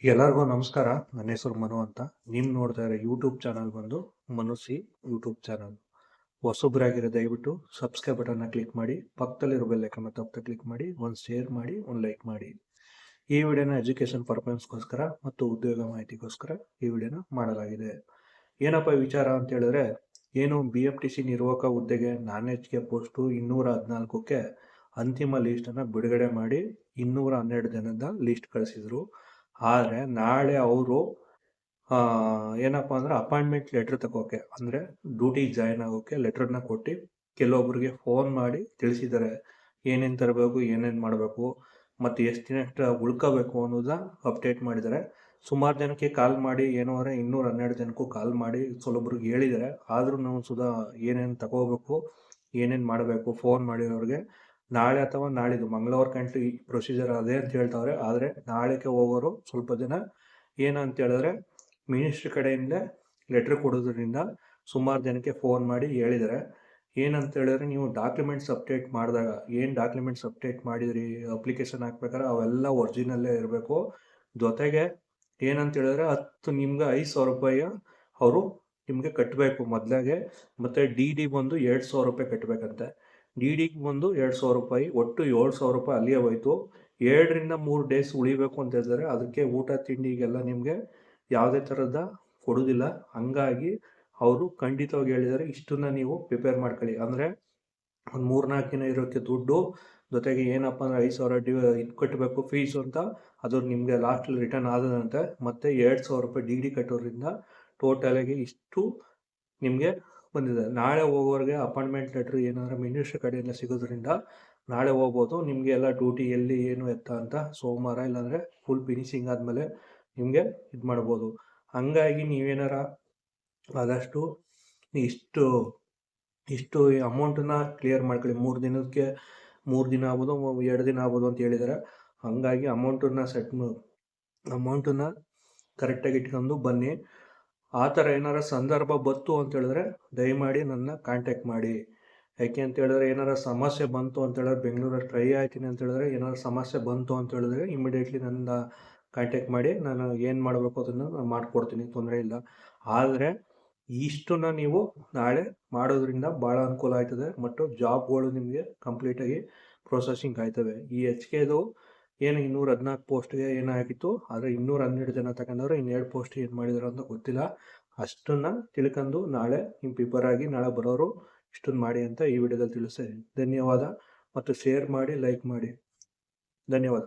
ಎಲ್ಲರಿಗೂ ನಮಸ್ಕಾರ. ನನ್ನ ಹೆಸರು ಮನು ಅಂತ. ನೀವು ನೋಡ್ತಾ ಇರೋ ಯೂಟ್ಯೂಬ್ ಚಾನಲ್ ಬಂದು ಮನುಸಿ ಯೂಟ್ಯೂಬ್ ಚಾನಲ್. ಹೊಸಬ್ರಾಗಿರೋ ದಯವಿಟ್ಟು ಸಬ್ಸ್ಕ್ರೈಬ್ ಬಟನ್ನ ಕ್ಲಿಕ್ ಮಾಡಿ, ಪಕ್ಕದಲ್ಲಿರೋ ಬೆಲ್ ಐಕಾನ್ ತಪ್ಪದೆ ಕ್ಲಿಕ್ ಮಾಡಿ, ಒಂದು ಶೇರ್ ಮಾಡಿ, ಒಂದು ಲೈಕ್ ಮಾಡಿ. ಈ ವಿಡಿಯೋನ ಎಜುಕೇಷನ್ ಪರ್ಪಸ್ಗೋಸ್ಕರ ಮತ್ತು ಉದ್ಯೋಗ ಮಾಹಿತಿಗೋಸ್ಕರ ಈ ವಿಡಿಯೋನ ಮಾಡಲಾಗಿದೆ. ಏನಪ್ಪ ವಿಚಾರ ಅಂತ ಹೇಳಿದ್ರೆ, ಏನು BMTC ನಿರ್ವಾಹಕ ಹುದ್ದೆಗೆ ನಾನ್ HK ಪೋಸ್ಟು 214ಕ್ಕೆ ಅಂತಿಮ ಲೀಸ್ಟನ್ನು ಬಿಡುಗಡೆ ಮಾಡಿ 212 ಜನದ ಲೀಸ್ಟ್ ಕಳಿಸಿದ್ರು. ಆದರೆ ನಾಳೆ ಅವರು ಏನಪ್ಪ ಅಂದರೆ ಅಪಾಯಿಂಟ್ಮೆಂಟ್ ಲೆಟ್ರ್ ತಗೋಕೆ, ಅಂದರೆ ಡ್ಯೂಟಿ ಜಾಯ್ನ್ ಆಗೋಕ್ಕೆ ಲೆಟ್ರನ್ನ ಕೊಟ್ಟು ಕೆಲವೊಬ್ಬರಿಗೆ ಫೋನ್ ಮಾಡಿ ತಿಳಿಸಿದ್ದಾರೆ ಏನೇನು ತರಬೇಕು, ಏನೇನು ಮಾಡಬೇಕು ಮತ್ತು ಎಷ್ಟು ದಿನ ಉಳ್ಕೋಬೇಕು ಅನ್ನೋದ ಅಪ್ಡೇಟ್ ಮಾಡಿದ್ದಾರೆ. ಸುಮಾರು ಜನಕ್ಕೆ ಕಾಲ್ ಮಾಡಿ ಏನೋರೆ 212 ಜನಕ್ಕೂ ಕಾಲ್ ಮಾಡಿ ಕೆಲವೊಬ್ರಿಗೆ ಹೇಳಿದ್ದಾರೆ. ಆದರೂ ನಾವು ಸುಧಾ ಏನೇನು ತಗೋಬೇಕು, ಏನೇನು ಮಾಡಬೇಕು ಫೋನ್ ಮಾಡಿರೋರಿಗೆ ನಾಳೆ ಅಥವಾ ನಾಳಿದ್ದು ಮಂಗಳವಾರ ಕಂಟ್ಲಿ ಪ್ರೊಸೀಜರ್ ಅದೇ ಅಂತ ಹೇಳ್ತಾವ್ರೆ. ಆದರೆ ನಾಳೆಗೆ ಹೋಗೋರು ಸ್ವಲ್ಪ ಜನ ಏನಂತ ಹೇಳಿದ್ರೆ ಮಿನಿಸ್ಟ್ರಿ ಕಡೆಯಿಂದ ಲೆಟ್ರ್ ಕೊಡೋದ್ರಿಂದ ಸುಮಾರು ಜನಕ್ಕೆ ಫೋನ್ ಮಾಡಿ ಹೇಳಿದ್ದಾರೆ. ಏನಂತ ಹೇಳಿದ್ರೆ, ನೀವು ಡಾಕ್ಯುಮೆಂಟ್ಸ್ ಅಪ್ಡೇಟ್ ಮಾಡಿದಾಗ ಏನು ಡಾಕ್ಯುಮೆಂಟ್ಸ್ ಅಪ್ಡೇಟ್ ಮಾಡಿದ್ರಿ, ಅಪ್ಲಿಕೇಶನ್ ಹಾಕ್ಬೇಕಾದ್ರೆ ಅವೆಲ್ಲ ಒರಿಜಿನಲ್ಲೇ ಇರಬೇಕು. ಜೊತೆಗೆ ಏನಂತ ಹೇಳಿದ್ರೆ ನಿಮ್ಗೆ 5,000 ರೂಪಾಯಿ ಅವರು ನಿಮಗೆ ಕಟ್ಟಬೇಕು ಮೊದಲಾಗೆ. ಮತ್ತು DD ಬಂದು 2,000 ರೂಪಾಯಿ ಕಟ್ಟಬೇಕಂತೆ. DDಗೆ ಬಂದು 2,000 ರೂಪಾಯಿ, ಒಟ್ಟು 7,000 ರೂಪಾಯಿ ಅಲ್ಲಿಯೇ ಹೋಯ್ತು. 2 ರಿಂದ 3 ಡೇಸ್ ಉಳಿಬೇಕು ಅಂತ ಹೇಳಿದ್ರೆ ಅದಕ್ಕೆ ಊಟ ತಿಂಡಿಗೆಲ್ಲ ನಿಮಗೆ ಯಾವುದೇ ಥರದ ಕೊಡೋದಿಲ್ಲ. ಹಂಗಾಗಿ ಅವರು ಖಂಡಿತವಾಗಿ ಹೇಳಿದ್ದಾರೆ, ಇಷ್ಟನ್ನ ನೀವು ಪ್ರಿಪೇರ್ ಮಾಡ್ಕೊಳ್ಳಿ. ಅಂದರೆ ಒಂದು 3-4 ದಿನ ಇರೋಕ್ಕೆ ದುಡ್ಡು, ಜೊತೆಗೆ ಏನಪ್ಪ ಅಂದರೆ 5,000 ಇದು ಕಟ್ಟಬೇಕು ಫೀಸು ಅಂತ, ಅದು ನಿಮಗೆ ಲಾಸ್ಟಲ್ಲಿ ರಿಟರ್ನ್ ಆದದಂತೆ. ಮತ್ತು 2,000 ರೂಪಾಯಿ DD ಕಟ್ಟೋದ್ರಿಂದ ಟೋಟಲಾಗಿ ಇಷ್ಟು ನಿಮಗೆ ಬಂದಿದೆ. ನಾಳೆ ಹೋಗೋರಿಗೆ ಅಪಾಯಿಂಟ್ಮೆಂಟ್ ಲೆಟ್ರ್ ಏನಾದರೂ ಮಿನಿಸ್ಟ್ರಿ ಕಡೆಯಿಂದ ಸಿಗೋದ್ರಿಂದ ನಾಳೆ ಹೋಗ್ಬೋದು. ನಿಮಗೆ ಎಲ್ಲ ಡ್ಯೂಟಿ ಎಲ್ಲಿ ಏನು ಎತ್ತ ಅಂತ ಸೋಮವಾರ ಇಲ್ಲಾಂದರೆ ಫುಲ್ ಫಿನಿಶಿಂಗ್ ಆದಮೇಲೆ ನಿಮಗೆ ಇದು ಮಾಡ್ಬೋದು. ಹಂಗಾಗಿ ನೀವೇನಾರ ಆದಷ್ಟು ಇಷ್ಟು ಅಮೌಂಟನ್ನ ಕ್ಲಿಯರ್ ಮಾಡ್ಕೊಳ್ಳಿ. 3 ದಿನಕ್ಕೆ 3 ದಿನ ಆಗ್ಬೋದು, 2 ದಿನ ಆಗ್ಬೋದು ಅಂತ ಹೇಳಿದ್ದಾರೆ. ಹಂಗಾಗಿ ಅಮೌಂಟನ್ನ ಕರೆಕ್ಟಾಗಿ ಇಟ್ಕೊಂಡು ಬನ್ನಿ. ಆ ಥರ ಏನಾರ ಸಂದರ್ಭ ಬಂತು ಅಂತ ಹೇಳಿದ್ರೆ ದಯಮಾಡಿ ನನ್ನ ಕಾಂಟ್ಯಾಕ್ಟ್ ಮಾಡಿ. ಯಾಕೆ ಅಂತ ಹೇಳಿದ್ರೆ ಏನಾರ ಸಮಸ್ಯೆ ಬಂತು ಅಂತ ಹೇಳಿದ್ರೆ, ಬೆಂಗಳೂರಲ್ಲಿ ಟ್ರೈ ಆಯ್ತೀನಿ ಅಂತ ಹೇಳಿದ್ರೆ ಏನಾರು ಸಮಸ್ಯೆ ಬಂತು ಅಂತ ಹೇಳಿದ್ರೆ ಇಮಿಡಿಯೇಟ್ಲಿ ನನ್ನ ಕಾಂಟ್ಯಾಕ್ಟ್ ಮಾಡಿ, ನಾನು ಏನು ಮಾಡಬೇಕು ಅದನ್ನು ನಾನು ಮಾಡಿಕೊಡ್ತೀನಿ, ತೊಂದರೆ ಇಲ್ಲ. ಆದರೆ ಇಷ್ಟನ್ನ ನೀವು ನಾಳೆ ಮಾಡೋದ್ರಿಂದ ಭಾಳ ಅನುಕೂಲ ಆಯ್ತದೆ ಮತ್ತು ಜಾಬ್ಗಳು ನಿಮಗೆ ಕಂಪ್ಲೀಟಾಗಿ ಪ್ರೊಸೆಸಿಂಗ್ ಆಯ್ತವೆ. ಈ HKದು ಏನು 214 ಪೋಸ್ಟ್ಗೆ ಏನಾಗಿತ್ತು, ಆದರೆ 212 ಜನ ತಗೊಂಡವ್ರೆ. 2 ಪೋಸ್ಟ್ ಏನು ಮಾಡಿದಾರೆ ಅಂತ ಗೊತ್ತಿಲ್ಲ. ಅಷ್ಟನ್ನು ತಿಳ್ಕೊಂಡು ನಾಳೆ ನೀವು ಪ್ರಿಪೇರ್ ಆಗಿ ನಾಳೆ ಬರೋರು ಇಷ್ಟನ್ನು ಮಾಡಿ ಅಂತ ಈ ವಿಡಿಯೋದಲ್ಲಿ ತಿಳಿಸ್ತೀನಿ. ಧನ್ಯವಾದ. ಮತ್ತು ಶೇರ್ ಮಾಡಿ, ಲೈಕ್ ಮಾಡಿ. ಧನ್ಯವಾದ.